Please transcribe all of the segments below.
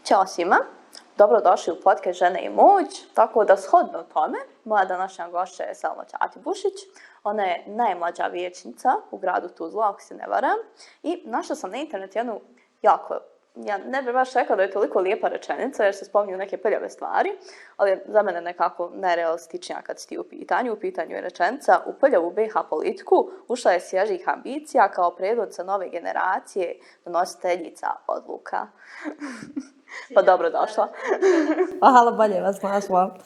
Ćao svima, dobrodošli u podcast Žene i moć, tako da shodno tome, moja današnja gošća je Selma Ćatić-Bušić. Ona je najmlađa vijećnica u gradu Tuzla, ako se ne varam, i našla sam na internetu jednu jako, ja ne bih baš rekla da je toliko lijepa rečenica jer se spominju neke prljave stvari, ali za mene nekako najrealističnija kad si ti u pitanju. U pitanju je rečenica: u prljavu BiH politiku ušla je svježih ambicija kao predvodnica nove generacije, donositeljica odluka. Pa dobro došla. Hvala, bolje vas našla.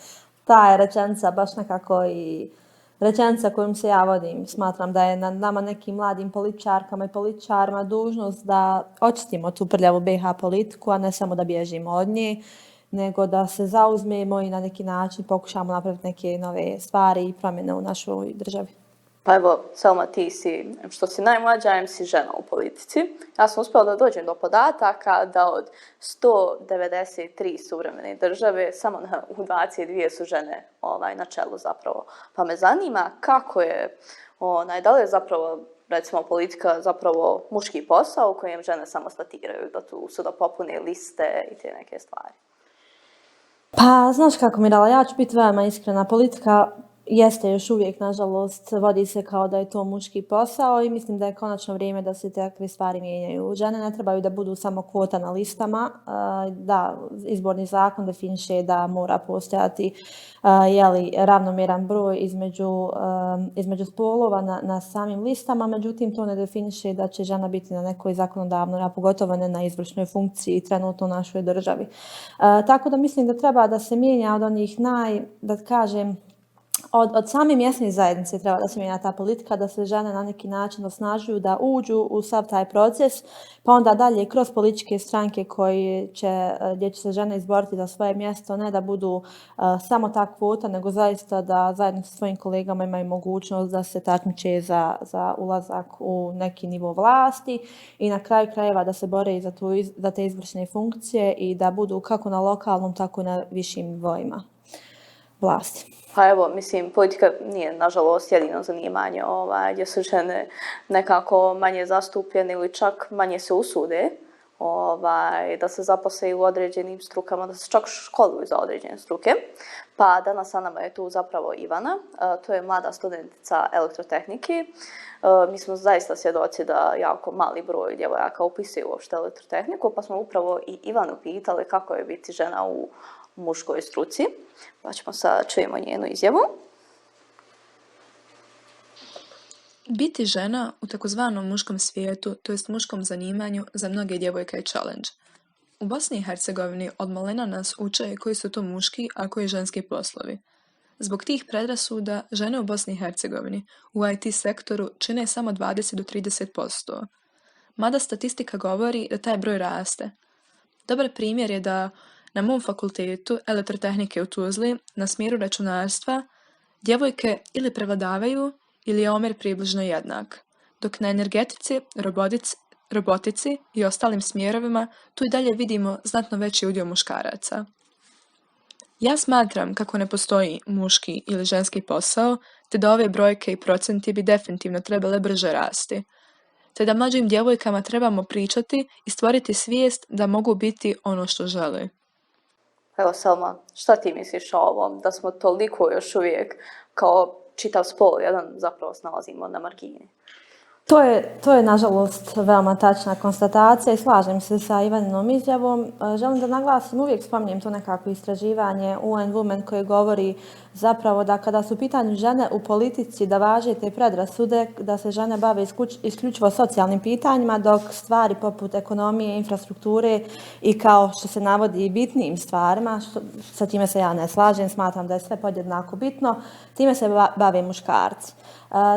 Ta je rečenica baš nekako i rečenica kojom se ja vodim. Smatram da je na nama nekim mladim političarkama i političarima dužnost da očistimo tu prljavu BiH politiku, a ne samo da bježimo od nje, nego da se zauzmemo i na neki način pokušamo napraviti neke nove stvari i promjene u našoj državi. Pa evo, Selma, ti si, što si najmlađa, si žena u politici. Ja sam uspjela da dođem do podataka da od 193 suvremene države, samo u 22 su žene na čelu zapravo. Pa me zanima kako je, da li je zapravo, recimo, politika zapravo muški posao u kojem žene samo statiraju, da tu su da popune liste i te neke stvari. Pa, znaš kako, Mirala, ja ću biti veoma iskrena. Politika jeste još uvijek, nažalost, vodi se kao da je to muški posao i mislim da je konačno vrijeme da se takve stvari mijenjaju. Žene ne trebaju da budu samo kvota na listama. Da, izborni zakon definiše da mora postojati ravnomjeran broj između spolova na samim listama, međutim to ne definiše da će žena biti na nekoj zakonodavnoj, a pogotovo ne na izvršnoj funkciji trenutno u našoj državi. Tako da mislim da treba da se mijenja od onih od same mjesne zajednice treba da se mijenja ta politika, da se žene na neki način osnažuju, da uđu u sav taj proces, pa onda dalje kroz političke stranke gdje će se žene izboriti za svoje mjesto, ne da budu samo ta kvota, nego zaista da zajedno sa svojim kolegama imaju mogućnost da se takmiče za ulazak u neki nivo vlasti i na kraju krajeva da se bore i za te izvršne funkcije i da budu kako na lokalnom, tako i na višim nivoima vlasti. Pa evo, mislim, politika nije, nažalost, jedino zanimanje gdje su žene nekako manje zastupljene ili čak manje se usude da se zaposle u određenim strukama, da se čak školuju za određene struke. Pa danas sa nama je tu zapravo Ivana, to je mlada studentica elektrotehnike. Mi smo zaista svjedoci da jako mali broj djevojaka upisuje uopšte elektrotehniku, pa smo upravo i Ivanu pitali kako je biti žena u muškoj struci, pa ćemo sad čujemo njenu izjavu. Biti žena u takozvanom muškom svijetu, to jest muškom zanimanju, za mnoge djevojke je challenge. U Bosni i Hercegovini od malena nas uče koji su to muški, a koji ženski poslovi. Zbog tih predrasuda, žene u Bosni i Hercegovini u IT sektoru čine samo 20 do 30%. Mada statistika govori da taj broj raste. Dobar primjer je da na mom fakultetu elektrotehnike u Tuzli, na smjeru računarstva, djevojke ili prevladavaju ili je omjer približno jednak, dok na energetici, robotici i ostalim smjerovima tu i dalje vidimo znatno veći udio muškaraca. Ja smatram kako ne postoji muški ili ženski posao, te da ove brojke i procenti bi definitivno trebale brže rasti, te da mlađim djevojkama trebamo pričati i stvoriti svijest da mogu biti ono što žele. Evo, Selma, šta ti misliš o ovom? Da smo toliko još uvijek kao čitav spol jedan zapravo snalazimo na margini? To je nažalost veoma tačna konstatacija i slažem se sa Ivaninom izjavom. Želim da naglasim, uvijek spominjem to nekako istraživanje UN Women koje govori zapravo da kada su u pitanju žene u politici da važe te predrasude, da se žene bave isključivo socijalnim pitanjima, dok stvari poput ekonomije, infrastrukture i kao što se navodi bitnijim stvarima, sa time se ja ne slažem, smatram da je sve podjednako bitno, time se bave muškarci.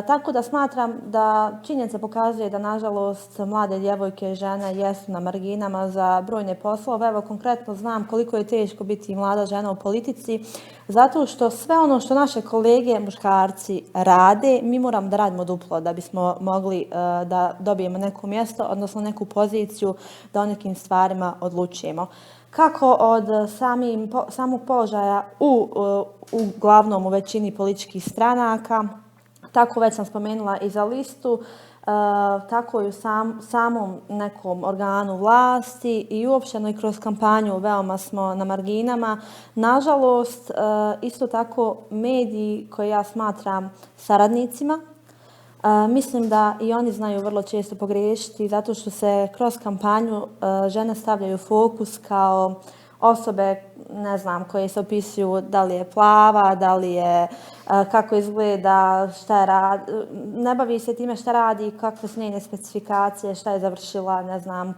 Tako da smatram da činjenica pokazuje da nažalost mlade djevojke i žene jesu na marginama za brojne poslove. Evo konkretno znam koliko je teško biti mlada žena u politici zato što sve ono što naše kolege muškarci rade mi moramo da radimo duplo da bismo mogli da dobijemo neko mjesto, odnosno neku poziciju da o nekim stvarima odlučujemo. Kako od samog položaja uglavnom u većini političkih stranaka, tako već sam spomenula i za listu. tako i u samom nekom organu vlasti i uopšteno i kroz kampanju veoma smo na marginama. Nažalost, isto tako mediji koje ja smatram saradnicima, mislim da i oni znaju vrlo često pogriješiti zato što se kroz kampanju žene stavljaju u fokus kao osobe, ne znam, koje se opisuju da li je plava, da li je, kako izgleda, šta je ne bavi se time šta radi, kakve su njene specifikacije, šta je završila, ne znam,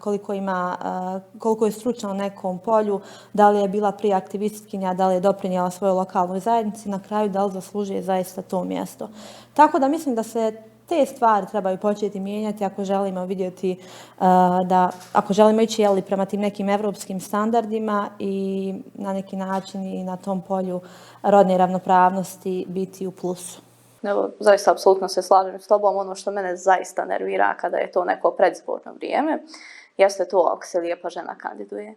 koliko je stručna u nekom polju, da li je bila prije aktivistkinja, da li je doprinijela svojoj lokalnoj zajednici, na kraju da li zaslužuje zaista to mjesto. Tako da mislim da se te stvari trebaju početi mijenjati ako želimo vidjeti ako želimo ići prema tim nekim evropskim standardima i na neki način i na tom polju rodne ravnopravnosti biti u plusu. Evo, zaista apsolutno se slažem s tobom. Ono što mene zaista nervira kada je to neko predizborno vrijeme, jeste to ako se lijepa žena kandiduje.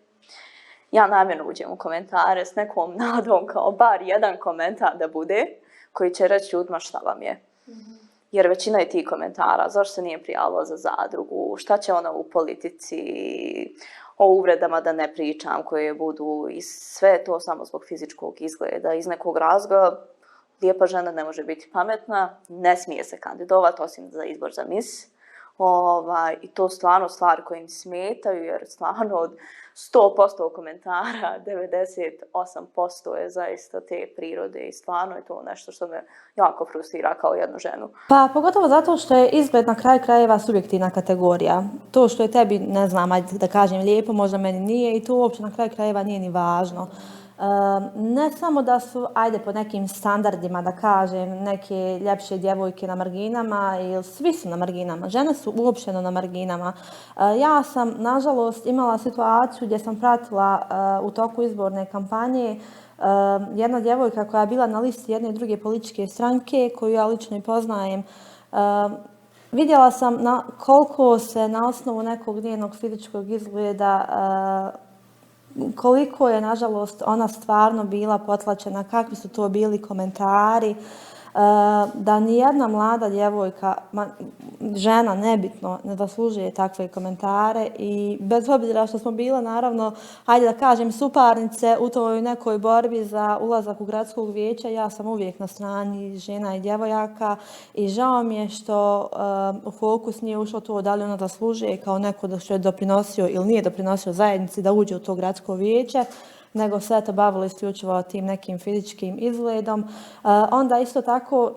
Ja namjerno uđem u komentare s nekom nadom kao bar jedan komentar da bude koji će reći ljudima šta vam je. Jer većina je tih komentara, zašto se nije prijavila za zadrugu, šta će ona u politici, o uvredama da ne pričam koje budu i sve to samo zbog fizičkog izgleda. Iz nekog razloga lijepa žena ne može biti pametna, ne smije se kandidovati osim za izbor za mis. I to stvarno stvari koje im smetaju jer stvarno od 100% komentara 98% je zaista te prirode i stvarno je to nešto što me jako frustrira kao jednu ženu. Pa pogotovo zato što je izgled na kraju krajeva subjektivna kategorija. To što je tebi, ne znam, ajde da kažem lijepo, možda meni nije i to uopće na kraju krajeva nije ni važno. Ne samo da su, ajde po nekim standardima da kažem, neke ljepše djevojke na marginama, ili svi su na marginama, žene su uopšteno na marginama. Ja sam, nažalost, imala situaciju gdje sam pratila u toku izborne kampanje jedna djevojka koja je bila na listi jedne i druge političke stranke, koju ja lično i poznajem. Vidjela sam koliko se na osnovu nekog njenog fizičkog izgleda koliko je, nažalost, ona stvarno bila potlačena, kakvi su to bili komentari, da nijedna mlada djevojka, žena, nebitno, ne zaslužuje takve komentare i bez obzira što smo bile, naravno, hajde da kažem, suparnice u toj nekoj borbi za ulazak u gradskog vijeća, ja sam uvijek na strani žena i djevojaka i žao mi je što u fokus nije ušlo to da li ona zaslužuje kao neko što je doprinosio ili nije doprinosio zajednici da uđe u to gradsko vijeće, nego se to bavilo isključivo tim nekim fizičkim izgledom. Onda isto tako,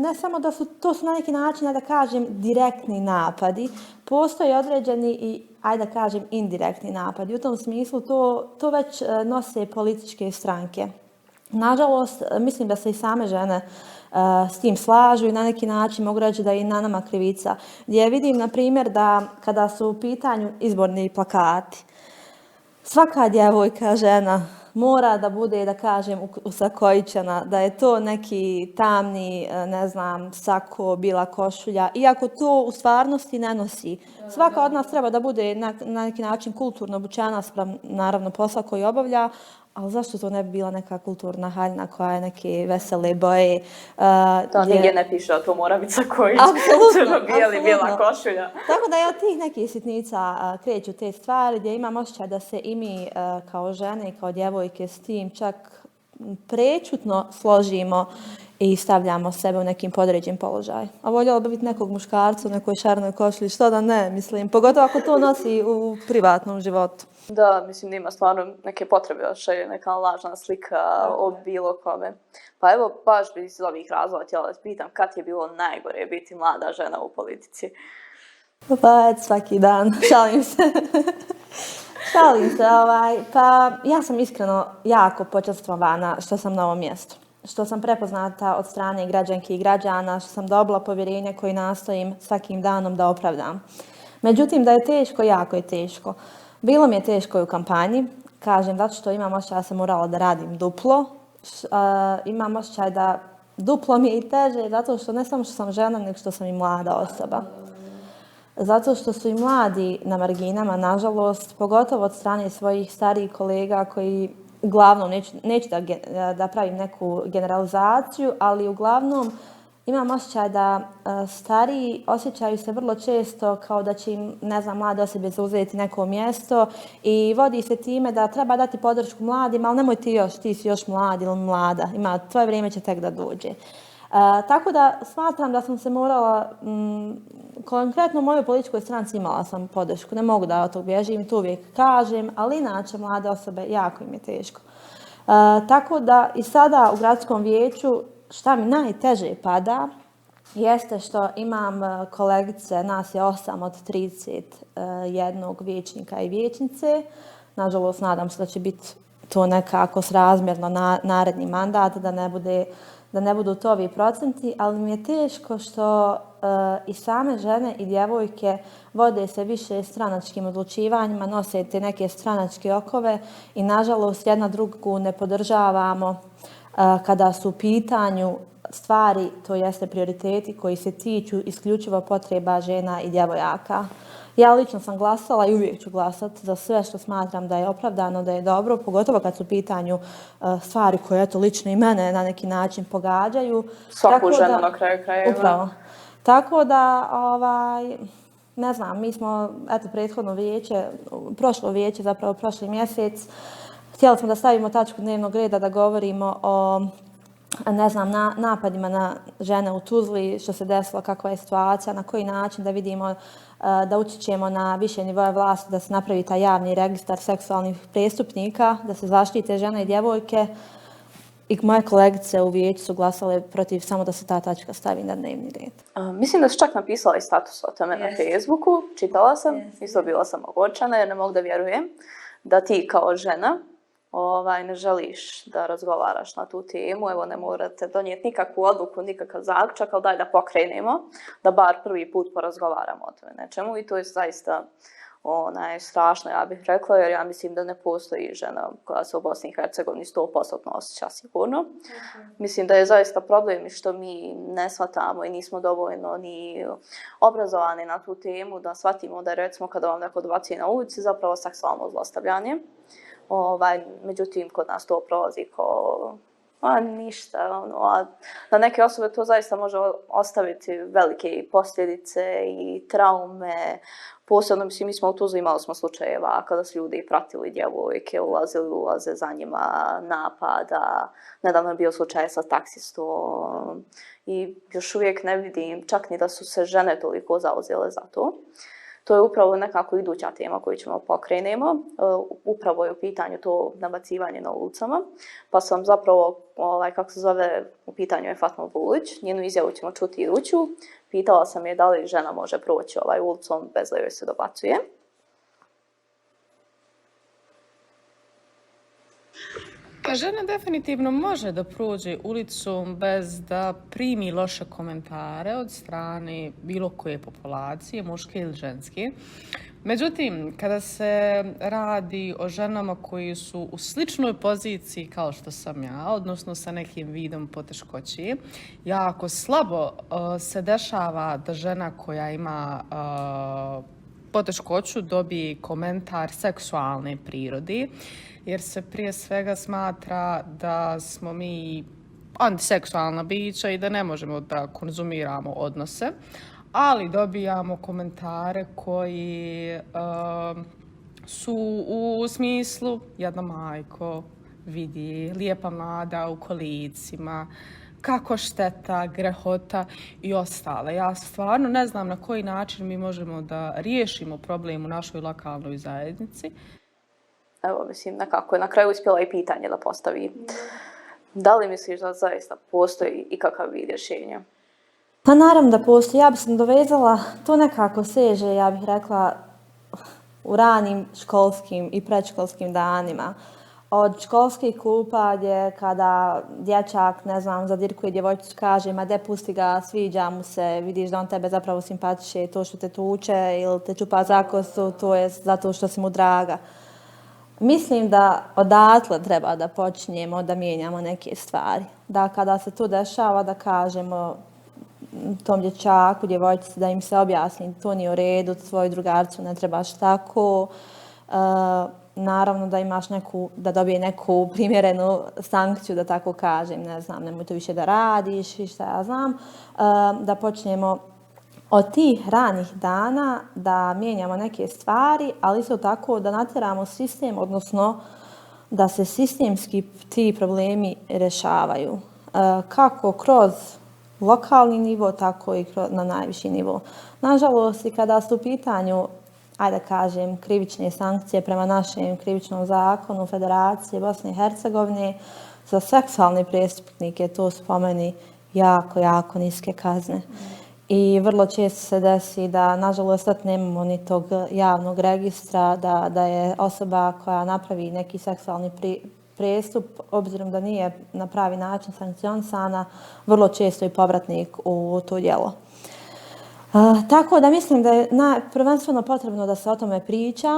ne samo da to su na neki način, da kažem, direktni napadi, postoje određeni i, ajde da kažem, indirektni napadi. U tom smislu to već nose političke stranke. Nažalost, mislim da se i same žene s tim slažu i na neki način mogu reći da je i na nama krivica. Gdje vidim, na primjer, da kada su u pitanju izborni plakati, svaka djevojka, žena, mora da bude, da kažem, usakojičena, da je to neki tamni, ne znam, sako, bila košulja, iako to u stvarnosti ne nosi. Svaka od nas treba da bude na neki način kulturno obučena spram, naravno, posla koji obavlja, ali zašto to ne bi bila neka kulturna haljina koja je neke vesele boje? To nigdje ne piše, a to mora biti sakojić, crno-bijeli, bijela košulja. Tako da je od tih nekih sitnica kreću te stvari gdje imam osjećaj da se i mi kao žene i kao djevojke s tim čak prečutno složimo i stavljamo sebe u nekim podređen položaj. A voljela bi biti nekog muškarca u nekoj šarnoj košulji, što da ne, mislim, pogotovo ako to nosi u privatnom životu. Da, mislim, nima stvarno neke potrebe da šalje neka lažna slika o bilo kome. Pa evo, baš bi iz ovih razloga htjela da pitam kad je bilo najgore biti mlada žena u politici? Pa, svaki dan, šalim se. Pa ja sam iskreno jako počastvovana što sam na ovom mjestu. Što sam prepoznata od strane građanki i građana, što sam dobila povjerenje koje nastojim svakim danom da opravdam. Međutim, da je teško, jako je teško. Bilo mi je teško i u kampanji, kažem, zato što imam osjećaj da sam morala da radim duplo. Imam osjećaj da duplo mi je i teže, zato što ne samo što sam žena, nego što sam i mlada osoba. Zato što su i mladi na marginama, nažalost, pogotovo od strane svojih starijih kolega koji uglavnom, neću da pravim neku generalizaciju, ali uglavnom imam osjećaj da stariji osjećaju se vrlo često kao da će im, ne znam, mlade osobe zauzeti neko mjesto i vodi se time da treba dati podršku mladima, ali nemoj ti si još mlad ili mlada, tvoje vrijeme će tek da dođe. Tako da smatram da sam se morala, konkretno u mojoj političkoj stranci imala sam podršku, ne mogu da od tog bježim i to uvijek kažem, ali inače mlade osobe jako im je teško. Tako da i sada u gradskom vijeću šta mi najteže pada jeste što imam kolegice, nas je 8 od 31 vijećnika i vijećnice. Nažalost, nadam se da će biti to nekako srazmjerno naredni mandat, da ne budu to ovi procenti, ali mi je teško što i same žene i djevojke vode se više stranačkim odlučivanjima, nose te neke stranačke okove i nažalost jedna drugu ne podržavamo kada su u pitanju stvari, to jeste prioriteti koji se tiču isključivo potreba žena i djevojaka. Ja lično sam glasala i uvijek ću glasati za sve što smatram da je opravdano, da je dobro, pogotovo kad su u pitanju stvari koje eto lično i mene na neki način pogađaju. Svaku ženu na kraju krajeva. Upravo. Tako da, ne znam, mi smo, eto, prethodno vijeće, prošlo vijeće, zapravo prošli mjesec, htjeli smo da stavimo tačku dnevnog reda da govorimo o, ne znam, napadima na žene u Tuzli, što se desilo, kakva je situacija, na koji način da vidimo da utječemo na više nivoje vlasti, da se napravi taj javni registar seksualnih prestupnika, da se zaštite žene i djevojke. I moje kolegice u vijeću su glasale protiv samo da se ta tačka stavi na dnevni red. Mislim da si čak napisala i status o tome na Facebooku, čitala sam, isto bila sam ogorčana jer ne mogu da vjerujem da ti kao žena ne želiš da razgovaraš na tu temu. Evo, ne morate donijeti nikakvu odluku, nikakav zaključak, ali daj da pokrenemo, da bar prvi put porazgovaramo o tome nečemu i to je zaista strašno, ja bih rekla, jer ja mislim da ne postoji žena koja se u Bosni i Hercegovini 100% osjeća sigurno. Mislim da je zaista problem što mi ne shvatamo i nismo dovoljno ni obrazovani na tu temu, da shvatimo da je, recimo, kada vam neko dobaci na ulici, zapravo seksualno zlostavljanje. Međutim, kod nas to prolazi kao ništa. A na neke osobe to zaista može ostaviti velike posljedice i traume. Posebno, mislim, mi smo u Tuzli imali smo slučajeva kada su ljudi pratili djevojke, ulaze za njima, napada. Nedavno je bio slučaj sa taksistom i još uvijek ne vidim čak ni da su se žene toliko zauzele za to. To je upravo nekako iduća tema koju ćemo pokrenemo. Upravo je u pitanju to nabacivanje na ulicama. Pa sam zapravo, u pitanju je Fatma Bulić, njenu izjavu ćemo čuti iduću. Pitala sam je da li žena može proći ulicom bez da joj se dobacuje. Pa žena definitivno može da prođe ulicom bez da primi loše komentare od strane bilo koje populacije, muške ili ženske. Međutim, kada se radi o ženama koji su u sličnoj poziciji kao što sam ja, odnosno sa nekim vidom poteškoće, jako slabo se dešava da žena koja ima poteškoću dobije komentar seksualne prirode, jer se prije svega smatra da smo mi antiseksualna bića i da ne možemo da konzumiramo odnose, ali dobijamo komentare koji su u smislu jedna majko vidi lijepa mlada u kolicima, kako šteta, grehota i ostale. Ja stvarno ne znam na koji način mi možemo da riješimo problem u našoj lokalnoj zajednici. Evo, mislim, nekako je na kraju uspjela i pitanje da postavi. Da li misliš da zaista postoji ikakav vid rješenja? Pa naravno da postoji. Ja bih se dovezala, to nekako seže, ja bih rekla, u ranim školskim i predškolskim danima. Od školskih klupa gdje kada dječak, ne znam, zadirkuje djevojčicu, kaže ma de pusti ga, sviđa mu se, vidiš da on tebe zapravo simpatiše, to što te tuče ili te čupa za kosu, to je zato što si mu draga. Mislim da odatle treba da počinjemo da mijenjamo neke stvari. Da kada se to dešava da kažemo tom dječaku, djevojčici, da im se objasni to nije u redu, tvoj drugarcu ne trebaš tako. naravno da imaš da dobije neku primjerenu sankciju, da tako kažem, ne znam, nemoj to više da radiš i šta ja znam, da počnemo od tih ranih dana da mijenjamo neke stvari, ali isto tako da natjeramo sistem, odnosno da se sistemski ti problemi rješavaju. Kako kroz lokalni nivo, tako i na najviši nivo. Nažalost, i kada su u pitanju, ajde da kažem, krivične sankcije prema našem krivičnom zakonu Federacije Bosne i Hercegovine, za seksualne prestupnike to su po meni jako, jako niske kazne. I vrlo često se desi da, nažalost, nemamo ni tog javnog registra, da je osoba koja napravi neki seksualni prestup, obzirom da nije na pravi način sankcionisana, vrlo često i povratnik u to djelo. Tako da mislim da je prvenstveno potrebno da se o tome priča,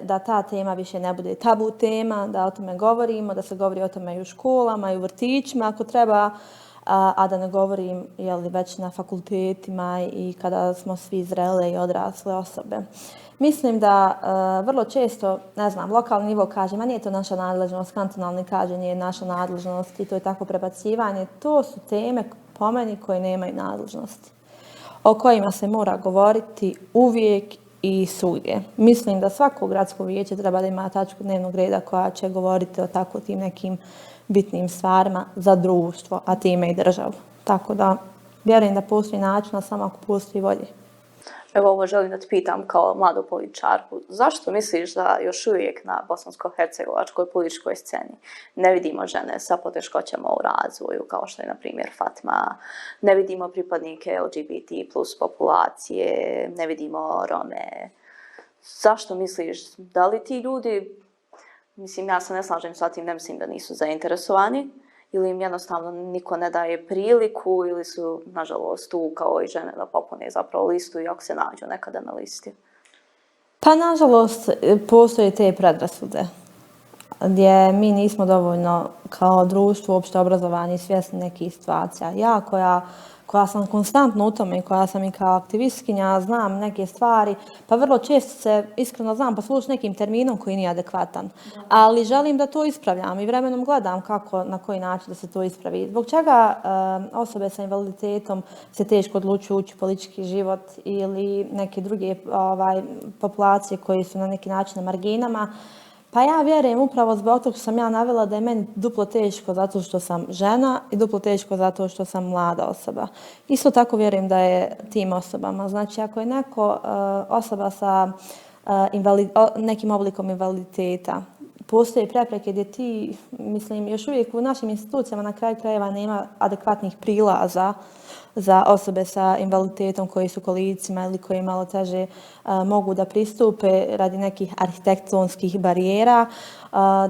da ta tema više ne bude tabu tema, da o tome govorimo, da se govori o tome i u školama i u vrtićima ako treba, a da ne govorim već na fakultetima i kada smo svi zrele i odrasle osobe. Mislim da vrlo često, ne znam, lokalni nivo kaže, ma nije to naša nadležnost, kantonalni kaže nije naša nadležnost i to je tako prebacivanje. To su teme po meni koje nemaju nadležnosti, o kojima se mora govoriti uvijek i svugdje. Mislim da svako gradsko vijeće treba da ima tačku dnevnog reda koja će govoriti o tako tim nekim bitnim stvarima za društvo, a time i državu. Tako da vjerujem da postoji način, samo ako postoji volje. Evo ovo želim da te pitam kao mladu političarku. Zašto misliš da još uvijek na bosansko-hercegovačkoj političkoj sceni ne vidimo žene sa poteškoćama u razvoju, kao što je, na primjer, Fatma, ne vidimo pripadnike LGBT plus populacije, ne vidimo Rome? Zašto misliš, da li ti ljudi, mislim, ja se ne slažem sa tim, ne mislim da nisu zainteresovani, ili im jednostavno niko ne daje priliku, ili su, nažalost, tu kao i žene da popune zapravo listu i ako se nađu nekada na listi? Pa, nažalost, postoje te predrasude gdje mi nismo dovoljno kao društvo uopšte obrazovani i svjesni nekih situacija. Ja koja sam konstantno u tome i koja sam i kao aktivistkinja, znam neke stvari, pa vrlo često se iskreno znam poslušati nekim terminom koji nije adekvatan. Ali želim da to ispravljam i vremenom gledam kako, na koji način da se to ispravi. Zbog čega osobe sa invaliditetom se teško odlučuju ući u politički život ili neke druge populacije koji su na neki način na marginama? Pa ja vjerujem upravo zbog toga što sam ja navela da je meni duplo teško zato što sam žena i duplo teško zato što sam mlada osoba. Isto tako vjerujem da je tim osobama. Znači, ako je neko osoba sa nekim oblikom invaliditeta, postoje prepreke gdje ti, mislim, još uvijek u našim institucijama na kraju krajeva nema adekvatnih prilaza za osobe sa invaliditetom koji su kolicima ili koji malo teže mogu da pristupe radi nekih arhitektonskih barijera,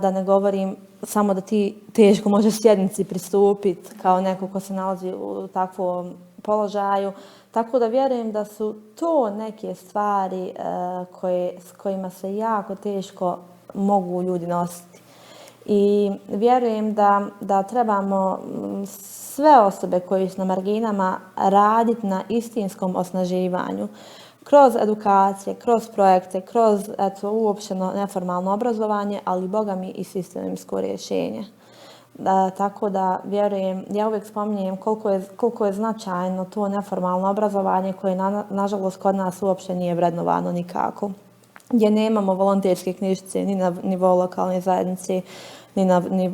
da ne govorim samo da ti teško možeš sjednici pristupiti kao neko ko se nalazi u takvom položaju. Tako da vjerujem da su to neke stvari s kojima se jako teško mogu ljudi nositi. I vjerujem da trebamo sve osobe koje su na marginama raditi na istinskom osnaživanju. Kroz edukacije, kroz projekte, kroz uopšteno neformalno obrazovanje, ali boga mi i sistemsko rješenje. Tako da vjerujem, ja uvijek spominjem koliko je značajno to neformalno obrazovanje koje nažalost kod nas uopšte nije vrednovano nikako. Gdje nemamo volonterske knjižice ni na nivou lokalne zajednice, ni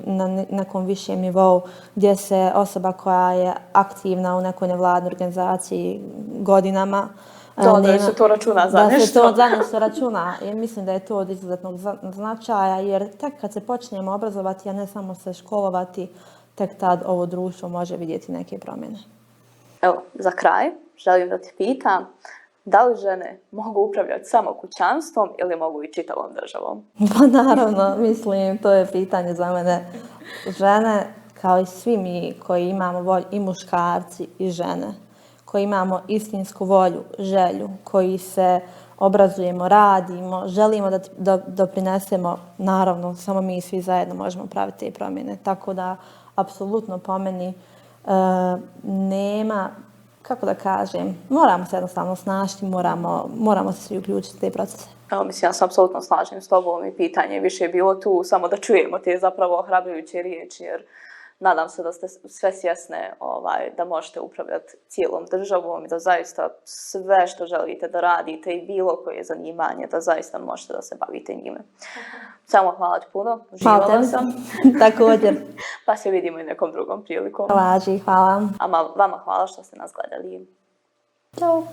na nekom višem nivou, gdje se osoba koja je aktivna u nekoj nevladnoj organizaciji godinama Da se to računa za nešto. Da se to za nešto računa. I mislim da je to od izuzetnog značaja, jer tek kad se počnemo obrazovati, a ne samo se školovati, tek tad ovo društvo može vidjeti neke promjene. Evo, za kraj želim da ti pitam, da li žene mogu upravljati samo kućanstvom ili mogu i čitavom državom? Pa naravno, mislim, to je pitanje za mene. Žene, kao i svi mi koji imamo volju, i muškarci i žene, koji imamo istinsku volju, želju, koji se obrazujemo, radimo, želimo da doprinesemo, naravno, samo mi svi zajedno možemo praviti te promjene. Tako da, apsolutno po meni nema kako da kažem, moramo se jednostavno snašti, moramo se svi uključiti u te procese. Evo, mislim, ja sam apsolutno slažem s tobom i pitanje više je bilo tu samo da čujemo te zapravo ohrabrujuće riječi, jer nadam se da ste sve svjesne da možete upravljati cijelom državom i da zaista sve što želite da radite i bilo koje zanimanje, da zaista možete da se bavite njime. Samo hvala ti puno, uživala sam. Također. Pa se vidimo i nekom drugom prilikom. Hvala. A vama hvala što ste nas gledali. Ćao.